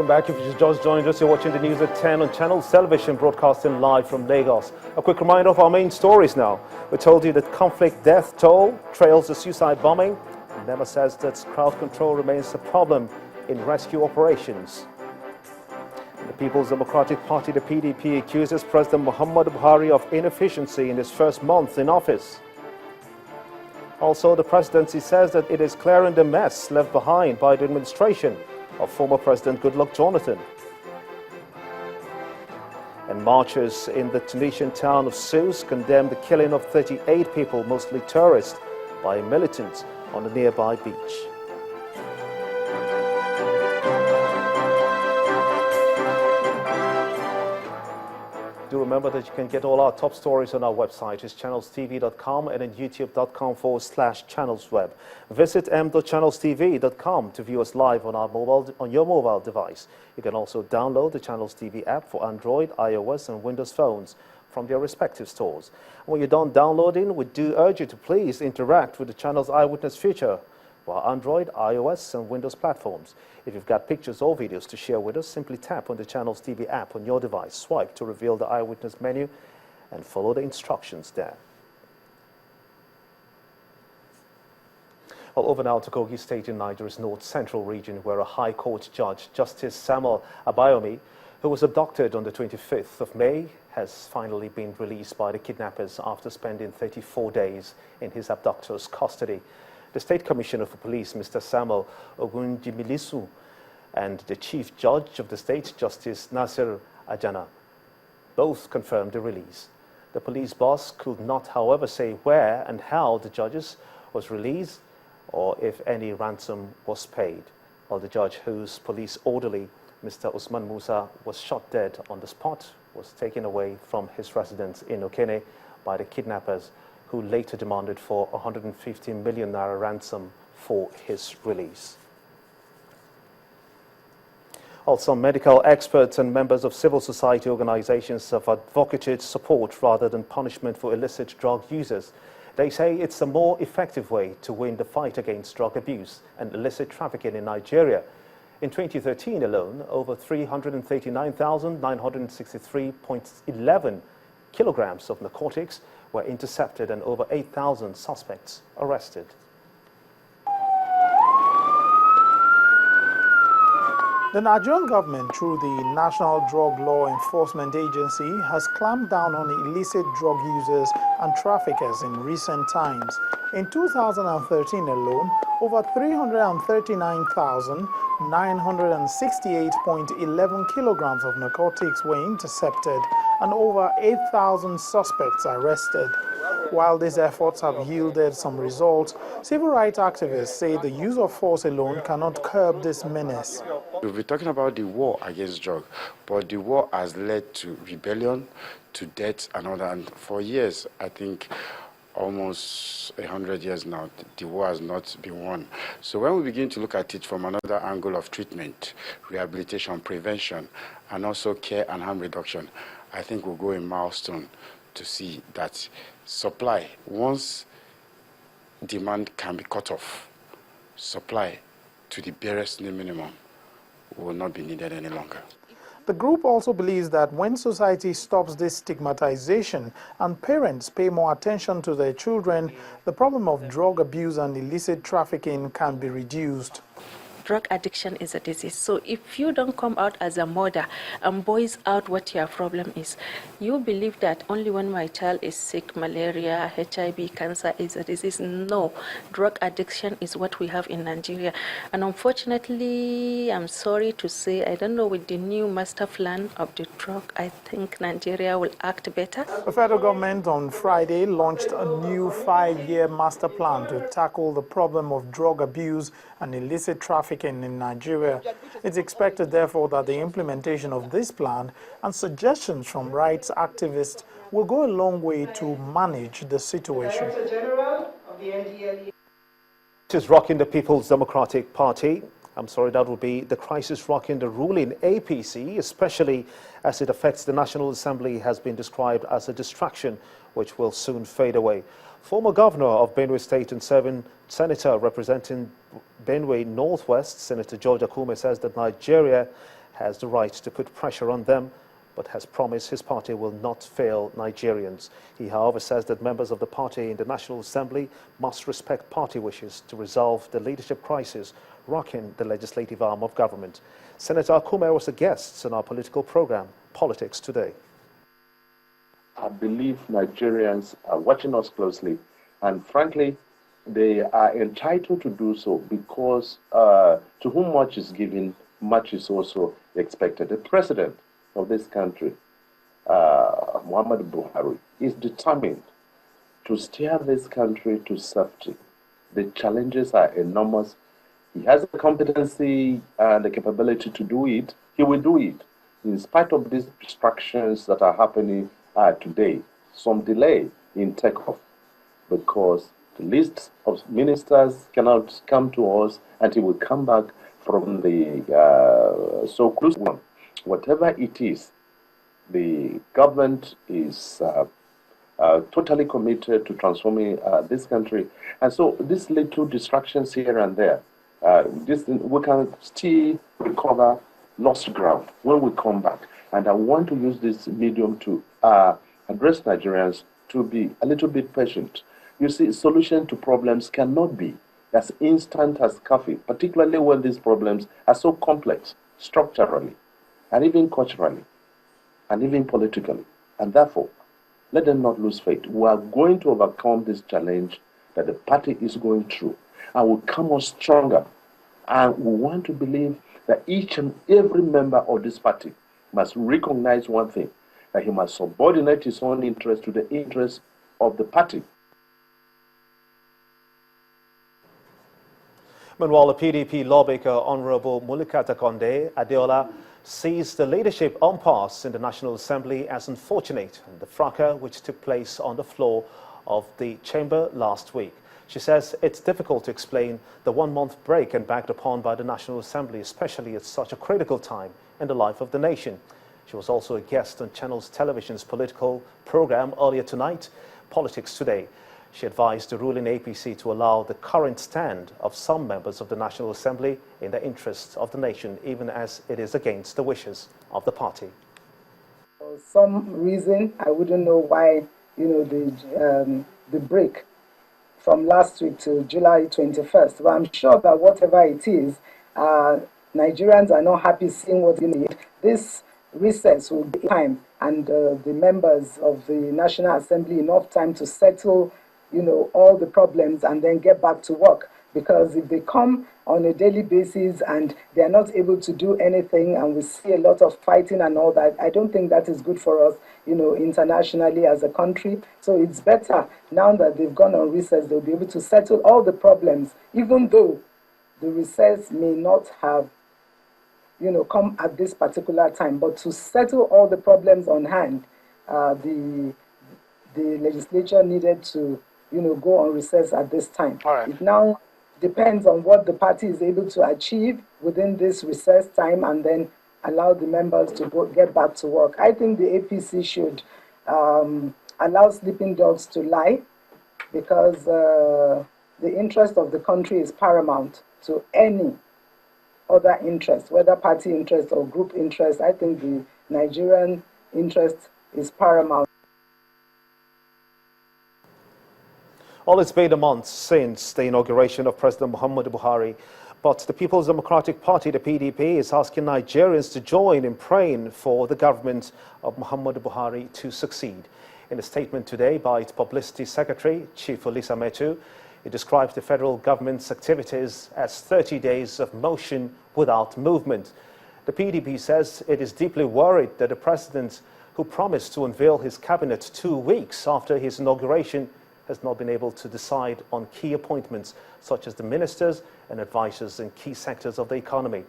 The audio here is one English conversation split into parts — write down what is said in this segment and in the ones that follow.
Welcome back. If you just joined us, you're watching the news at 10 on Channels Television, broadcasting live from Lagos. A quick reminder of our main stories now. We told you that conflict death toll trails the suicide bombing. NEMA says that crowd control remains a problem in rescue operations. The People's Democratic Party, the PDP, accuses President Muhammadu Buhari of inefficiency in his first month in office. Also, the presidency says that it is clearing the mess left behind by the administration of former President Goodluck Jonathan. And marchers in the Tunisian town of Sousse condemned the killing of 38 people, mostly tourists, by militants on a nearby beach. Do remember that you can get all our top stories on our website. It's channelstv.com and then youtube.com/channelsweb. Visit m.channelstv.com to view us live on your mobile device. You can also download the Channels TV app for Android, iOS and Windows phones from their respective stores. And when you're done downloading, we do urge you to please interact with the Channels Eyewitness feature for Android, iOS and Windows platforms. If you've got pictures or videos to share with us, simply tap on the Channels TV app on your device, swipe to reveal the Eyewitness menu and follow the instructions there. Well, over now to Kogi State in Nigeria's north central region, where a High Court judge, Justice Samuel Abayomi, who was abducted on the 25th of May, has finally been released by the kidnappers after spending 34 days in his abductor's custody. The State Commissioner for Police, Mr. Samuel Ogunjimilisu, and the Chief Judge of the State, Justice Nasir Ajana, both confirmed the release. The police boss could not, however, say where and how the judges was released or if any ransom was paid, while the judge, whose police orderly, Mr. Usman Musa, was shot dead on the spot, was taken away from his residence in Okene by the kidnappers, who later demanded for 150 million naira ransom for his release. Also, medical experts and members of civil society organizations have advocated support rather than punishment for illicit drug users. They say it's a more effective way to win the fight against drug abuse and illicit trafficking in Nigeria. In 2013 alone, over 339,963.11 kilograms of narcotics were intercepted and over 8,000 suspects arrested. The Nigerian government, through the National Drug Law Enforcement Agency, has clamped down on illicit drug users and traffickers in recent times. In 2013 alone, over 339,968.11 kilograms of narcotics were intercepted and over 8,000 suspects arrested. While these efforts have yielded some results, civil rights activists say the use of force alone cannot curb this menace. We'll be talking about the war against drugs, but the war has led to rebellion, to death and all that. And for years, I think almost 100 years now, the war has not been won. So when we begin to look at it from another angle of treatment, rehabilitation, prevention, and also care and harm reduction, I think we'll go a milestone to see that supply, once demand can be cut off, supply to the barest minimum will not be needed any longer. The group also believes that when society stops this stigmatization and parents pay more attention to their children, the problem of drug abuse and illicit trafficking can be reduced. Drug addiction is a disease. So if you don't come out as a mother and voice out what your problem is, you believe that only when my child is sick, malaria, HIV, cancer is a disease. No, drug addiction is what we have in Nigeria. And unfortunately, I'm sorry to say, I don't know, with the new master plan of the drug, I think Nigeria will act better. The federal government on Friday launched a new 5-year master plan to tackle the problem of drug abuse and illicit trafficking in Nigeria. It's expected, therefore, that the implementation of this plan and suggestions from rights activists will go a long way to manage the situation. It is rocking the People's Democratic Party. That would be the crisis rocking the ruling APC, especially as it affects the National Assembly, has been described as a distraction which will soon fade away. Former governor of Benue State and serving senator representing Benue Northwest, Senator George Akume, says that Nigeria has the right to put pressure on them, but has promised his party will not fail Nigerians. He, however, says that members of the party in the National Assembly must respect party wishes to resolve the leadership crisis rocking the legislative arm of government. Senator Akume was a guest on our political program, Politics Today. I believe Nigerians are watching us closely, and frankly, they are entitled to do so because to whom much is given, much is also expected. The president of this country, Muhammadu Buhari, is determined to steer this country to safety. The challenges are enormous. He has the competency and the capability to do it. He will do it, in spite of these distractions that are happening today. Some delay in takeoff because the list of ministers cannot come to us until we come back from the so-called one. Whatever it is, the government is totally committed to transforming this country. And so these little distractions here and there, we can still recover lost ground when we come back. And I want to use this medium to address Nigerians to be a little bit patient. You see, solution to problems cannot be as instant as coffee, particularly when these problems are so complex structurally, and even culturally, and even politically. And therefore, let them not lose faith. We are going to overcome this challenge that the party is going through, and will come on stronger. And we want to believe that each and every member of this party must recognize one thing, that he must subordinate his own interest to the interest of the party. Meanwhile, the PDP lawmaker Honorable Mulikata Konde Adeola sees the leadership impasse in the National Assembly as unfortunate and the fracas which took place on the floor of the chamber last week. She says it's difficult to explain the one-month break embarked upon by the National Assembly, especially at such a critical time in the life of the nation. She was also a guest on Channels Television's political program earlier tonight, Politics Today. She advised the ruling APC to allow the current stand of some members of the National Assembly in the interests of the nation, even as it is against the wishes of the party. For some reason, I wouldn't know why, the break from last week to July 21st. But I'm sure that whatever it is, Nigerians are not happy seeing what they need. This recess will give time and the members of the National Assembly enough time to settle all the problems and then get back to work. Because if they come on a daily basis and they are not able to do anything and we see a lot of fighting and all that, I don't think that is good for us, internationally as a country. So it's better now that they've gone on recess, they'll be able to settle all the problems, even though the recess may not have, come at this particular time. But to settle all the problems on hand, the legislature needed to go on recess at this time. All right. It now depends on what the party is able to achieve within this recess time and then allow the members to get back to work. I think the APC should allow sleeping dogs to lie because the interest of the country is paramount to any other interest, whether party interest or group interest. I think the Nigerian interest is paramount. Well, it's been a month since the inauguration of President Muhammadu Buhari, but the People's Democratic Party, the PDP, is asking Nigerians to join in praying for the government of Muhammadu Buhari to succeed. In a statement today by its publicity secretary, Chief Olisa Metu, it describes the federal government's activities as 30 days of motion without movement. The PDP says it is deeply worried that the president, who promised to unveil his cabinet 2 weeks after his inauguration, has not been able to decide on key appointments such as the ministers and advisors in key sectors of the economy.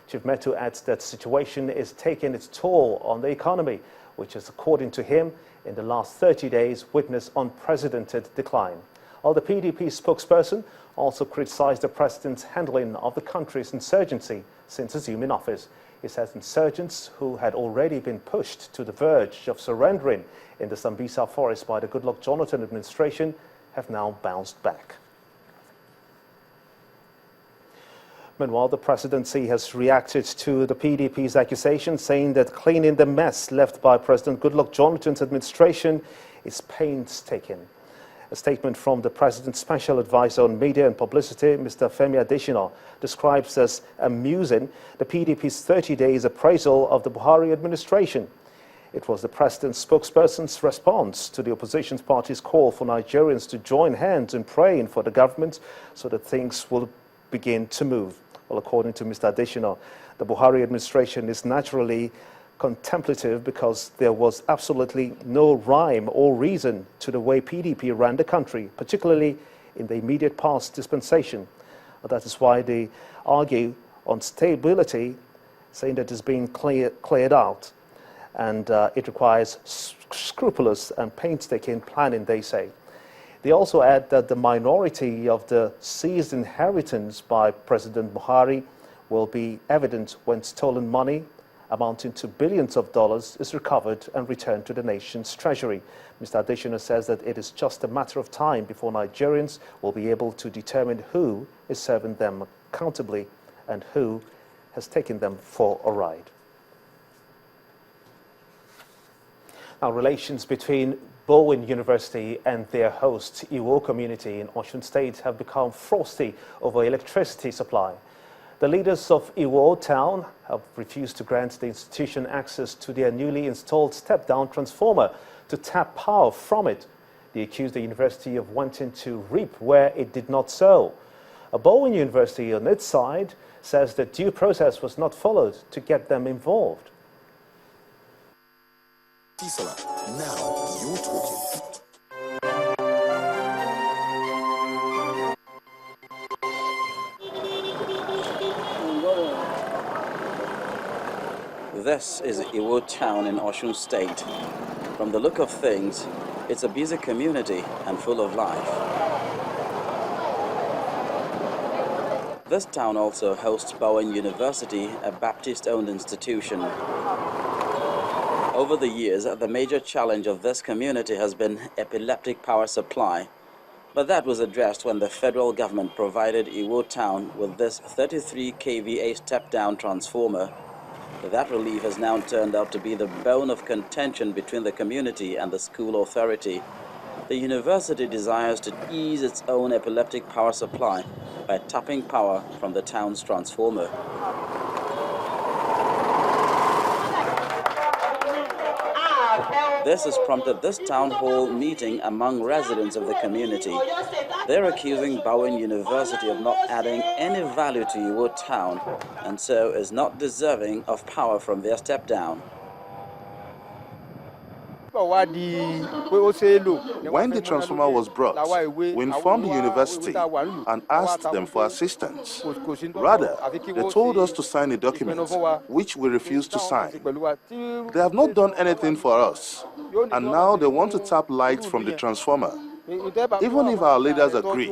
Chief Metu adds that the situation is taking its toll on the economy, which has, according to him, in the last 30 days witnessed unprecedented decline. While the PDP spokesperson also criticized the president's handling of the country's insurgency since assuming office. He says insurgents who had already been pushed to the verge of surrendering in the Sambisa forest by the Goodluck Jonathan administration have now bounced back. Meanwhile, the presidency has reacted to the PDP's accusation, saying that cleaning the mess left by President Goodluck Jonathan's administration is painstaking. A statement from the President's Special Advisor on Media and Publicity, Mr. Femi Adesina, describes as amusing the PDP's 30 days appraisal of the Buhari administration. It was the President's spokesperson's response to the opposition party's call for Nigerians to join hands in praying for the government so that things will begin to move. Well, according to Mr. Adesina, the Buhari administration is naturally contemplative because there was absolutely no rhyme or reason to the way PDP ran the country, particularly in the immediate past dispensation. That is why they argue on stability, saying that it's being cleared out, and it requires scrupulous and painstaking planning, they say. They also add that the minority of the seized inheritance by President Buhari will be evident when stolen money amounting to billions of dollars is recovered and returned to the nation's treasury. Mr. Adesina says that it is just a matter of time before Nigerians will be able to determine who is serving them accountably and who has taken them for a ride. Now, relations between Bowen University and their host Iwo community in Osun State have become frosty over electricity supply. The leaders of Iwo town have refused to grant the institution access to their newly installed step-down transformer to tap power from it. They accused the university of wanting to reap where it did not sow. Bowen University, on its side, says that due process was not followed to get them involved. Now you're talking. This is Iwo town in Osun State. From the look of things, it's a busy community and full of life. This town also hosts Bowen University, a Baptist-owned institution. Over the years, the major challenge of this community has been epileptic power supply. But that was addressed when the federal government provided Iwo town with this 33 kVA step-down transformer. That relief has now turned out to be the bone of contention between the community and the school authority. The university desires to ease its own epileptic power supply by tapping power from the town's transformer. This has prompted this town hall meeting among residents of the community. They're accusing Bowen University of not adding any value to Iwo town and so is not deserving of power from their step down. When the transformer was brought, we informed the university and asked them for assistance. Rather, they told us to sign a document, which we refused to sign. They have not done anything for us, and now they want to tap light from the transformer. Even if our leaders agree,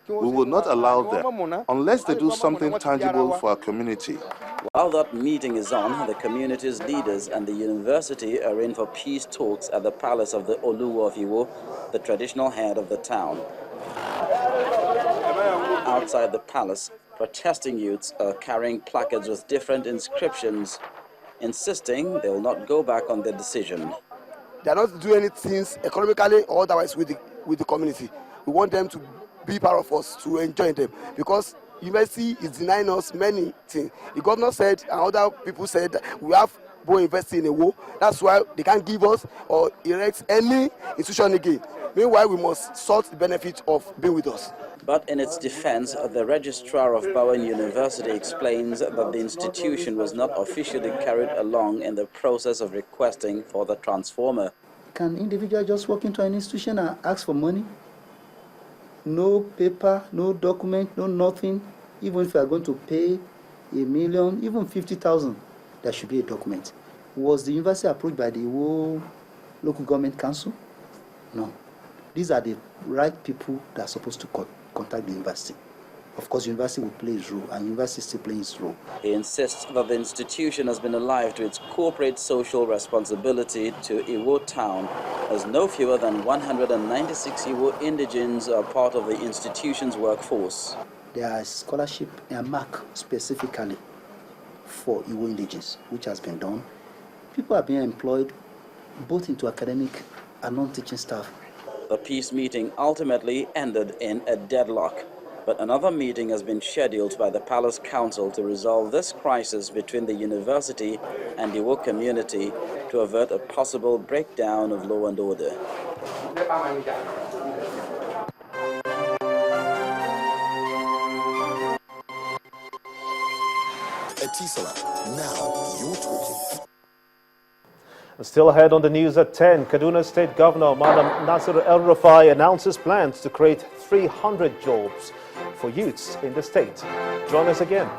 we will not allow them unless they do something tangible for our community. While that meeting is on, the community's leaders and the university are in for peace talks at the palace of the Oluwo of Iwo, the traditional head of the town. Outside the palace, protesting youths are carrying placards with different inscriptions, insisting they will not go back on their decision. They are not doing anything economically or otherwise with the community. We want them to be part of us, to enjoy them, because university is denying us many things. The governor said and other people said we have Bowen University in Iwo. That's why they can't give us or erect any institution again. Meanwhile, we must sort the benefit of being with us. But in its defense, the registrar of Bowen University explains that the institution was not officially carried along in the process of requesting for the transformer. Can individual just walk into an institution and ask for money? No paper, no document, no nothing. Even if you are going to pay $1 million, even 50,000, there should be a document. Was the university approached by the whole local government council? No. These are the right people that are supposed to contact the university. Of course, the university will play its role, and the university is still playing its role. He insists that the institution has been alive to its corporate social responsibility to Iwo town, as no fewer than 196 Iwo indigenes are part of the institution's workforce. there are scholarship earmarked specifically for Igbo indigenes, which has been done. People are being employed both into academic and non-teaching staff. The peace meeting ultimately ended in a deadlock, but another meeting has been scheduled by the Palace Council to resolve this crisis between the university and the Igbo community to avert a possible breakdown of law and order. Etisalat, now you're talking. Still ahead on the news at 10, Kaduna State Governor Madam Nasir El-Rufai announces plans to create 300 jobs for youths in the state. Join us again.